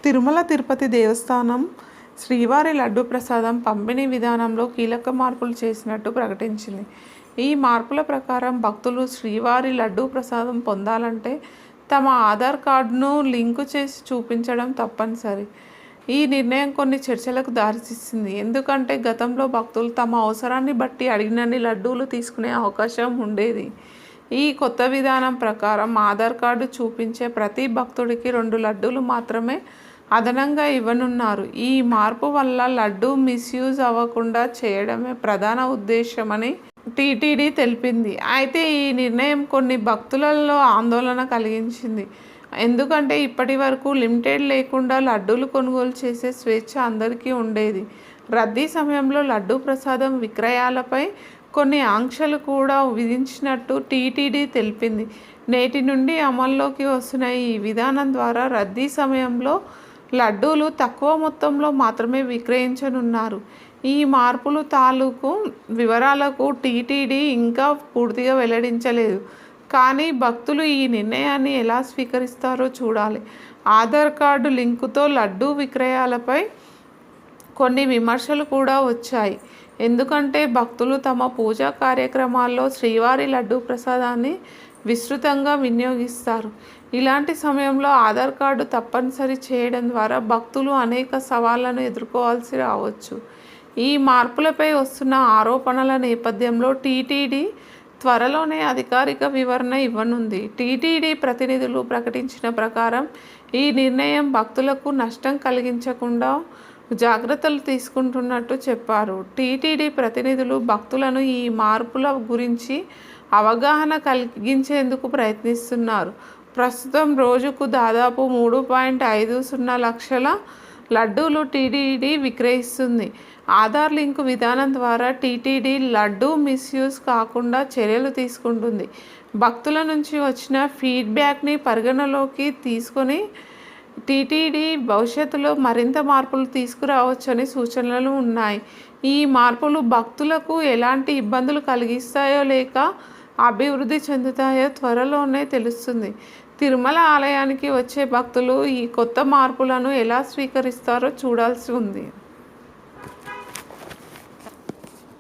తిరుమల తిరుపతి దేవస్థానం శ్రీవారి లడ్డూ ప్రసాదం పంపిణీ విధానంలో కీలక మార్పులు చేసినట్టు ప్రకటించింది. ఈ మార్పుల ప్రకారం భక్తులు శ్రీవారి లడ్డూ ప్రసాదం పొందాలంటే తమ ఆధార్ కార్డును లింకు చేసి చూపించడం తప్పనిసరి. ఈ నిర్ణయం కొన్ని చర్చలకు దారితీసింది. ఎందుకంటే గతంలో భక్తులు తమ అవసరాన్ని బట్టి అడిగినన్ని లడ్డూలు తీసుకునే అవకాశం ఉండేది. ఈ కొత్త విధానం ప్రకారం ఆధార్ కార్డు చూపించే ప్రతి భక్తుడికి 2 లడ్డూలు మాత్రమే అదనంగా ఇవ్వనున్నారు. ఈ మార్పు వల్ల లడ్డూ మిస్యూజ్ అవ్వకుండా చేయడమే ప్రధాన ఉద్దేశమని టీటీడీ తెలిపింది. అయితే ఈ నిర్ణయం కొన్ని భక్తులలో ఆందోళన కలిగించింది. ఎందుకంటే ఇప్పటి వరకు లిమిటెడ్ లేకుండా లడ్డూలు కొనుగోలు చేసే స్వేచ్ఛ అందరికీ ఉండేది. రద్దీ సమయంలో లడ్డూ ప్రసాదం విక్రయాలపై కొన్ని ఆంక్షలు కూడా విధించినట్టు టీటీడీ తెలిపింది. నేటి నుండి అమల్లోకి వస్తున్న ఈ విధానం ద్వారా రద్దీ సమయంలో లడ్డూలు తక్కువ మొత్తంలో మాత్రమే విక్రయించనున్నారు. ఈ మార్పులు తాలూకు వివరాలకు టీటీడీ ఇంకా పూర్తిగా వెల్లడించలేదు. కానీ భక్తులు ఈ నిర్ణయాన్ని ఎలా స్వీకరిస్తారో చూడాలి. ఆధార్ కార్డు లింకుతో లడ్డూ విక్రయాలపై కొన్ని విమర్శలు కూడా వచ్చాయి. ఎందుకంటే భక్తులు తమ పూజా కార్యక్రమాల్లో శ్రీవారి లడ్డూ ప్రసాదాన్ని విస్తృతంగా వినియోగిస్తారు. ఇలాంటి సమయంలో ఆధార్ కార్డు తప్పనిసరి చేయడం ద్వారా భక్తులు అనేక సవాళ్లను ఎదుర్కోవాల్సి రావచ్చు. ఈ మార్పులపై వస్తున్న ఆరోపణల నేపథ్యంలో టీటీడీ త్వరలోనే అధికారిక వివరణ ఇవ్వనుంది. టీటీడీ ప్రతినిధులు ప్రకటించిన ప్రకారం ఈ నిర్ణయం భక్తులకు నష్టం కలిగించకుండా జాగ్రత్తలు తీసుకుంటున్నట్టు చెప్పారు. టీటీడీ ప్రతినిధులు భక్తులను ఈ మార్పుల గురించి అవగాహన కలిగించేందుకు ప్రయత్నిస్తున్నారు. ప్రస్తుతం రోజుకు దాదాపు 3.50 లక్షల లడ్డూలు టీటీడీ విక్రయిస్తుంది. ఆధార్ లింకు విధానం ద్వారా టీటీడీ లడ్డూ మిస్యూజ్ కాకుండా చర్యలు తీసుకుంటుంది. భక్తుల నుంచి వచ్చిన ఫీడ్బ్యాక్ని పరిగణలోకి తీసుకొని టీటీడీ భవిష్యత్తులో మరింత మార్పులు తీసుకురావచ్చని సూచనలు ఉన్నాయి. ఈ మార్పులు భక్తులకు ఎలాంటి ఇబ్బందులు కలిగిస్తాయో లేక అభివృద్ధి చెందుతాయో త్వరలోనే తెలుస్తుంది. తిరుమల ఆలయానికి వచ్చే భక్తులు ఈ కొత్త మార్పులను ఎలా స్వీకరిస్తారో చూడాల్సి ఉంది.